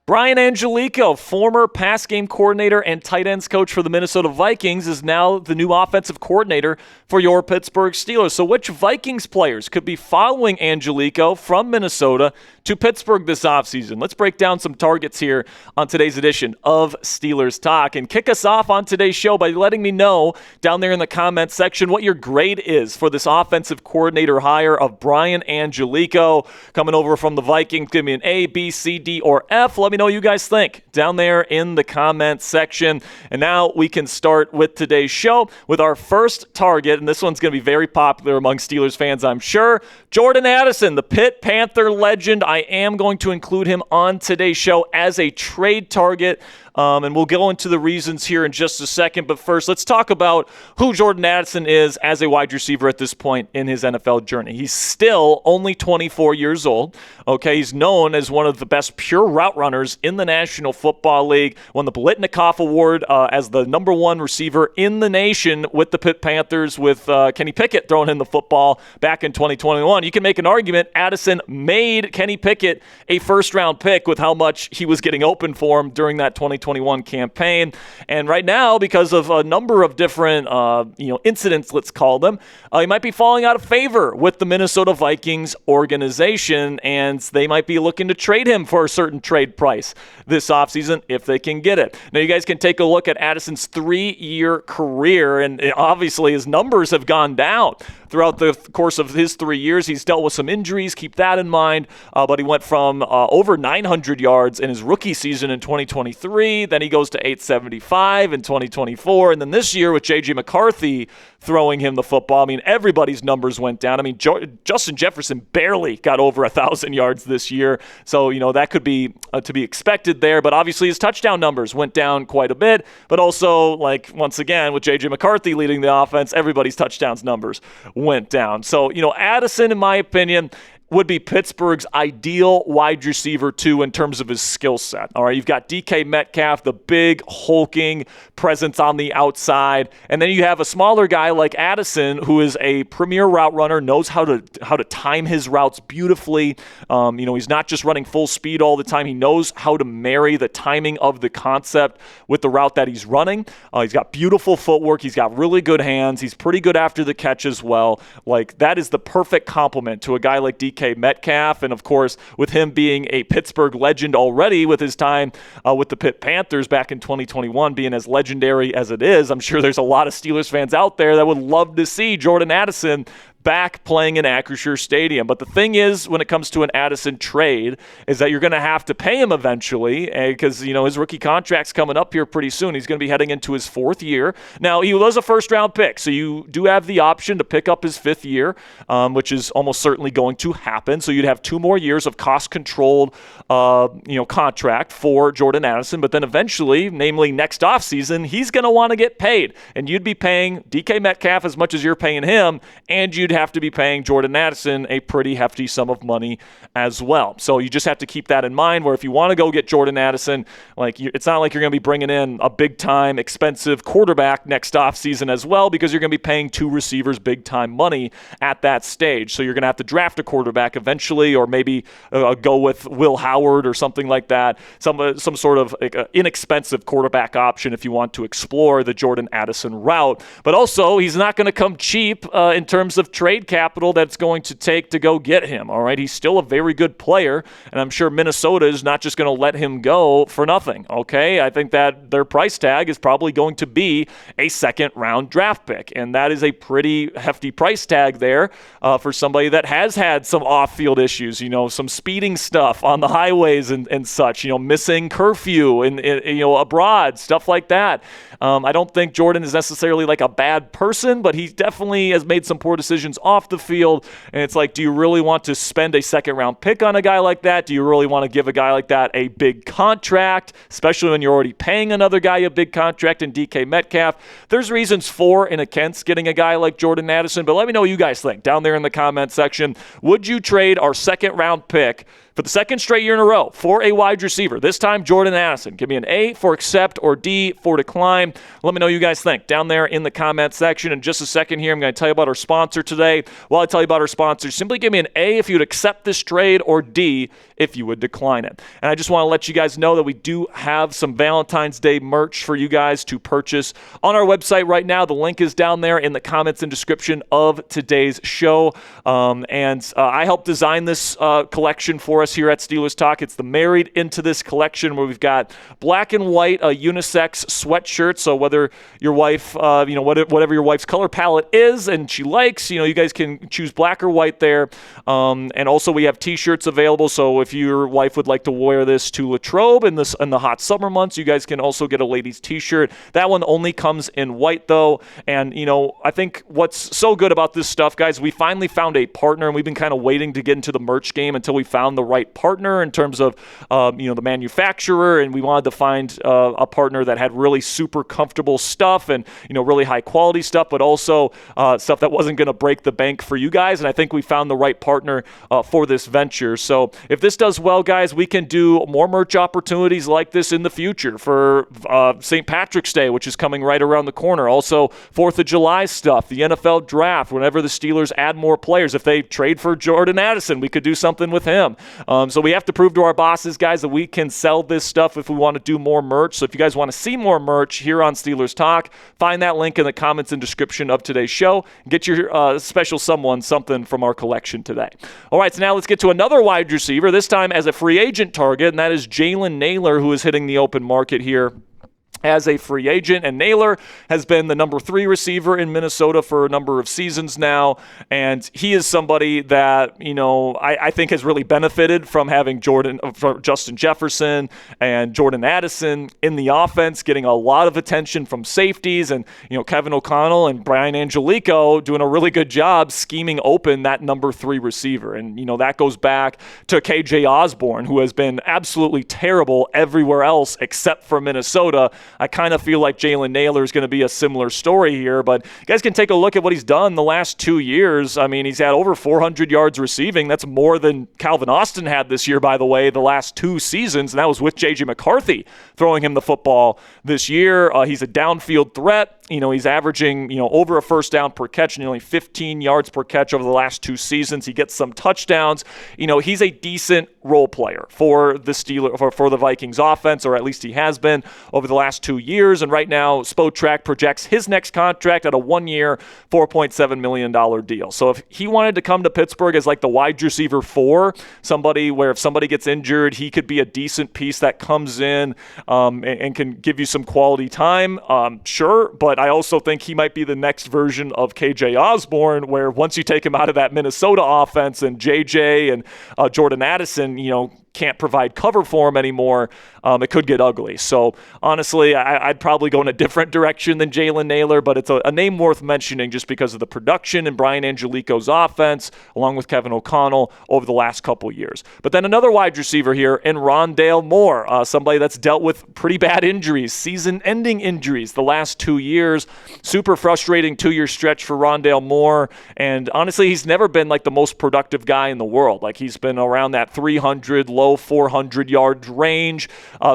Brian Angelichio, former pass game coordinator and tight ends coach for the Minnesota Vikings, is now the new offensive coordinator for your Pittsburgh Steelers. So which Vikings players could be following Angelichio from Minnesota to Pittsburgh this offseason? Let's break down some targets here on today's edition of Steelers Talk. And kick us off on today's show by letting me know down there in the comments section what your grade is for this offensive coordinator hire of Brian Angelichio coming over from the Vikings. Give me an A, B, C, D, or F. Let me know what you guys think down there in the comments section. And now we can start with today's show with our first target, and this one's going to be very popular among Steelers fans, I'm sure. Jordan Addison, the Pitt Panther legend. I am going to include him on today's show as a trade target. And we'll go into the reasons here in just a second. But first, let's talk about who Jordan Addison is as a wide receiver at this point in his NFL journey. He's still only 24 years old. Okay, he's known as one of the best pure route runners in the National Football League. Won the Biletnikoff Award as the number one receiver in the nation with the Pitt Panthers, with Kenny Pickett throwing in the football back in 2021. You can make an argument Addison made Kenny Pickett a first-round pick with how much he was getting open for him during that 2021 campaign. And right now, because of a number of different incidents, let's call them, he might be falling out of favor with the Minnesota Vikings organization, and they might be looking to trade him for a certain trade price this offseason if they can get it. Now, you guys can take a look at Addison's 3-year career, and obviously his numbers have gone down throughout the course of his 3 years. He's dealt with some injuries, keep that in mind, but he went from over 900 yards in his rookie season in 2023. Then he goes to 875 in 2024. And then this year with J.J. McCarthy throwing him the football, I mean, everybody's numbers went down. I mean, Justin Jefferson barely got over 1,000 yards this year. So, that could be to be expected there. But obviously his touchdown numbers went down quite a bit. But also, once again, with J.J. McCarthy leading the offense, everybody's touchdowns numbers went down. So, Addison, in my opinion, would be Pittsburgh's ideal wide receiver, too, in terms of his skill set. All right, you've got DK Metcalf, the big, hulking presence on the outside. And then you have a smaller guy like Addison, who is a premier route runner, knows how to time his routes beautifully. He's not just running full speed all the time. He knows how to marry the timing of the concept with the route that he's running. He's got beautiful footwork. He's got really good hands. He's pretty good after the catch as well. That is the perfect complement to a guy like DK Metcalf, and of course, with him being a Pittsburgh legend already with his time with the Pitt Panthers back in 2021 being as legendary as it is, I'm sure there's a lot of Steelers fans out there that would love to see Jordan Addison back playing in Acrisure Stadium. But the thing is, when it comes to an Addison trade, is that you're going to have to pay him eventually, because his rookie contract's coming up here pretty soon. He's going to be heading into his 4th year. Now, he was a first-round pick, so you do have the option to pick up his 5th year, which is almost certainly going to happen. So you'd have 2 more years of cost-controlled contract for Jordan Addison. But then eventually, namely next offseason, he's going to want to get paid. And you'd be paying DK Metcalf as much as you're paying him, and you'd have to be paying Jordan Addison a pretty hefty sum of money as well. So you just have to keep that in mind, where if you want to go get Jordan Addison, it's not like you're going to be bringing in a big-time, expensive quarterback next offseason as well, because you're going to be paying 2 receivers big-time money at that stage. So you're going to have to draft a quarterback eventually, or maybe go with Will Howard or something like that, some sort of inexpensive quarterback option if you want to explore the Jordan Addison route. But also, he's not going to come cheap in terms of trade capital that's going to take to go get him. All right, he's still a very good player, and I'm sure Minnesota is not just going to let him go for nothing. Okay, I think that their price tag is probably going to be a 2nd-round draft pick, and that is a pretty hefty price tag there for somebody that has had some off-field issues, some speeding stuff on the highways and such, missing curfew and abroad, stuff like that. I don't think Jordan is necessarily a bad person, but he definitely has made some poor decisions off the field. And it's do you really want to spend a 2nd-round pick on a guy like that? Do you really want to give a guy like that a big contract, especially when you're already paying another guy a big contract in DK Metcalf? There's reasons for and against getting a guy like Jordan Addison, but let me know what you guys think down there in the comment section. Would you trade our 2nd-round pick for the second straight year in a row for a wide receiver. This time, Jordan Addison. Give me an A for accept or D for decline. Let me know what you guys think down there in the comment section. In just a second here, I'm going to tell you about our sponsor today. While I tell you about our sponsor, simply give me an A if you would accept this trade or D if you would decline it. And I just want to let you guys know that we do have some Valentine's Day merch for you guys to purchase on our website right now. The link is down there in the comments and description of today's show. I helped design this collection for us here at Steelers Talk. It's the Married Into This collection where we've got black and white unisex sweatshirt. So whether your wife, whatever your wife's color palette is and she likes, you guys can choose black or white there. And also we have t-shirts available. So if your wife would like to wear this to Latrobe in the hot summer months, you guys can also get a ladies t-shirt. That one only comes in white though. And, I think what's so good about this stuff, guys, we finally found a partner, and we've been kind of waiting to get into the merch game until we found the right partner in terms of, the manufacturer. And we wanted to find a partner that had really super comfortable stuff and, really high quality stuff, but also stuff that wasn't going to break the bank for you guys. And I think we found the right partner for this venture. So if this does well, guys, we can do more merch opportunities like this in the future for St. Patrick's Day, which is coming right around the corner. Also, 4th of July stuff, the NFL draft, whenever the Steelers add more players. If they trade for Jordan Addison, we could do something with him. So we have to prove to our bosses, guys, that we can sell this stuff if we want to do more merch. So if you guys want to see more merch here on Steelers Talk, find that link in the comments and description of today's show. Get your special someone something from our collection today. All right, so now let's get to another wide receiver, this time as a free agent target, and that is Jaylen Nailor, who is hitting the open market here as a free agent. And Nailor has been the number 3 receiver in Minnesota for a number of seasons now. And he is somebody that, I think has really benefited from having Justin Jefferson and Jordan Addison in the offense, getting a lot of attention from safeties, and, Kevin O'Connell and Brian Angelichio doing a really good job scheming open that number 3 receiver. And, that goes back to KJ Osborne, who has been absolutely terrible everywhere else except for Minnesota. I kind of feel like Jaylen Nailor is going to be a similar story here, but you guys can take a look at what he's done the last 2 years. I mean, he's had over 400 yards receiving. That's more than Calvin Austin had this year, by the way, the last 2 seasons, and that was with J.J. McCarthy throwing him the football this year. He's a downfield threat. He's averaging, over a first down per catch, nearly 15 yards per catch over the last 2 seasons. He gets some touchdowns. He's a decent role player for the Steelers, for the Vikings offense, or at least he has been over the last 2 years. And right now, Spotrac projects his next contract at a 1-year, $4.7 million deal. So if he wanted to come to Pittsburgh as like the wide receiver 4, somebody where if somebody gets injured, he could be a decent piece that comes in and can give you some quality time, sure. But I also think he might be the next version of KJ Osborne, where once you take him out of that Minnesota offense and JJ and Jordan Addison, can't provide cover for him anymore, it could get ugly. So honestly, I'd probably go in a different direction than Jaylen Nailor, but it's a name worth mentioning just because of the production in Brian Angelichio's offense, along with Kevin O'Connell over the last couple years. But then another wide receiver here in Rondale Moore, somebody that's dealt with pretty bad injuries, season-ending injuries the last 2 years. Super frustrating 2-year stretch for Rondale Moore, and honestly, he's never been like the most productive guy in the world. Like, he's been around that 300, low 400 yards range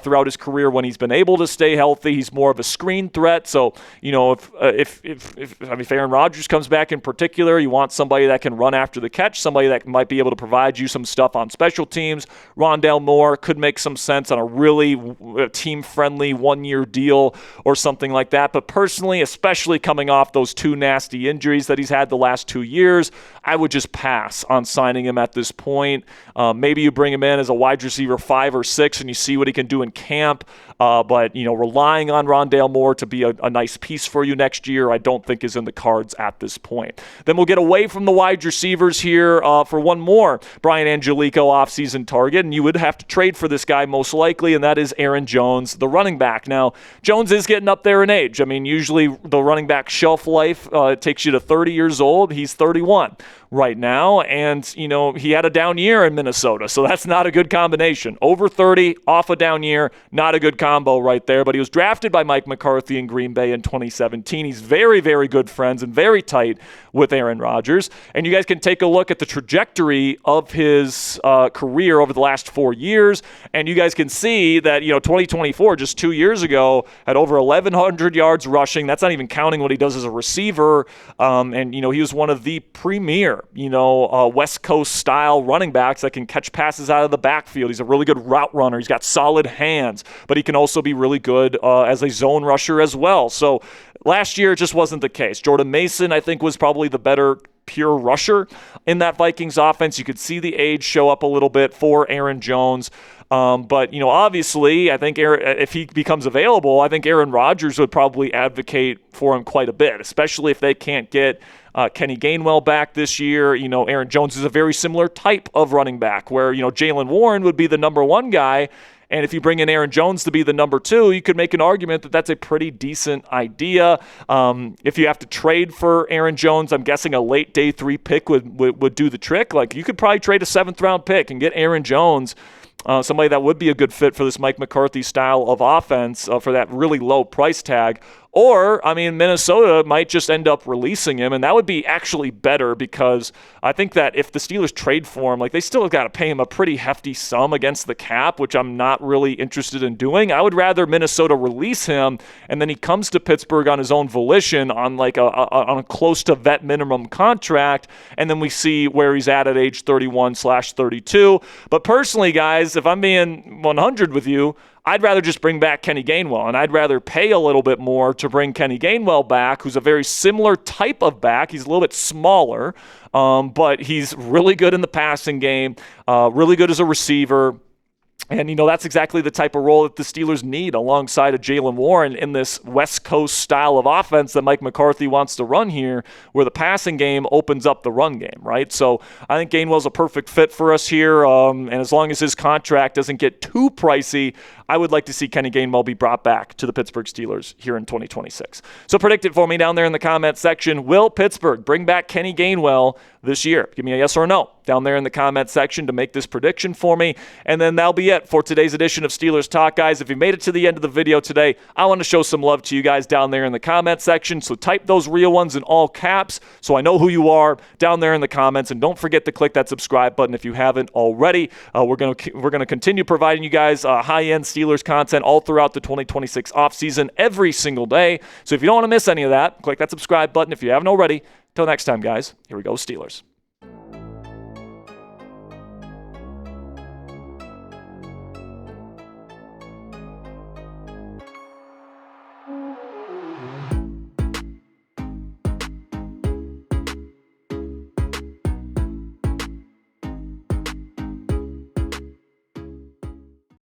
throughout his career when he's been able to stay healthy. He's more of a screen threat. So, if Aaron Rodgers comes back in particular, you want somebody that can run after the catch, somebody that might be able to provide you some stuff on special teams. Rondale Moore could make some sense on a really team-friendly 1-year deal or something like that. But personally, especially coming off those 2 nasty injuries that he's had the last 2 years, I would just pass on signing him at this point. Maybe you bring him in as a wide receiver 5 or 6 and you see what he can do in camp. But relying on Rondale Moore to be a nice piece for you next year, I don't think is in the cards at this point. Then we'll get away from the wide receivers here for one more Brian Angelichio offseason target, and you would have to trade for this guy most likely, and that is Aaron Jones, the running back. Now, Jones is getting up there in age. I mean, usually the running back shelf life takes you to 30 years old. He's 31. right now. And, he had a down year in Minnesota, so that's not a good combination. Over 30, off a down year, not a good combo right there. But he was drafted by Mike McCarthy in Green Bay in 2017. He's very, very good friends and very tight with Aaron Rodgers. And you guys can take a look at the trajectory of his career over the last 4 years. And you guys can see that, 2024, just 2 years ago, had over 1,100 yards rushing. That's not even counting what he does as a receiver. And he was one of the premier, West Coast style running backs that can catch passes out of the backfield. He's a really good route runner. He's got solid hands, but he can also be really good as a zone rusher as well. So last year, it just wasn't the case. Jordan Mason, I think, was probably the better pure rusher in that Vikings offense. You could see the age show up a little bit for Aaron Jones. But, obviously, I think if he becomes available, I think Aaron Rodgers would probably advocate for him quite a bit, especially if they can't get Kenny Gainwell back this year. Aaron Jones is a very similar type of running back where, Jaylen Warren would be the number one guy. And if you bring in Aaron Jones to be the number two, you could make an argument that that's a pretty decent idea. If you have to trade for Aaron Jones, I'm guessing a late day 3 pick would do the trick. Like, you could probably trade a 7th round pick and get Aaron Jones, somebody that would be a good fit for this Mike McCarthy style of offense for that really low price tag. Or, Minnesota might just end up releasing him, and that would be actually better because I think that if the Steelers trade for him, they still have got to pay him a pretty hefty sum against the cap, which I'm not really interested in doing. I would rather Minnesota release him, and then he comes to Pittsburgh on his own volition on on a close to vet minimum contract, and then we see where he's at age 31/32. But personally, guys, if I'm being 100 with you, I'd rather just bring back Kenny Gainwell, and I'd rather pay a little bit more to bring Kenny Gainwell back, who's a very similar type of back. He's a little bit smaller, but he's really good in the passing game, really good as a receiver. And, that's exactly the type of role that the Steelers need alongside of Jaylen Warren in this West Coast style of offense that Mike McCarthy wants to run here, where the passing game opens up the run game, right? So I think Gainwell's a perfect fit for us here. And as long as his contract doesn't get too pricey, I would like to see Kenny Gainwell be brought back to the Pittsburgh Steelers here in 2026. So predict it for me down there in the comment section. Will Pittsburgh bring back Kenny Gainwell this year? Give me a yes or no down there in the comment section to make this prediction for me. And then that'll be it for today's edition of Steelers Talk, guys. If you made it to the end of the video today, I want to show some love to you guys down there in the comment section. So type those real ones in all caps so I know who you are down there in the comments. And don't forget to click that subscribe button if you haven't already. We're gonna continue providing you guys high-end Steelers content all throughout the 2026 offseason every single day. So if you don't want to miss any of that, click that subscribe button if you haven't already. Till next time, guys, here we go, Steelers.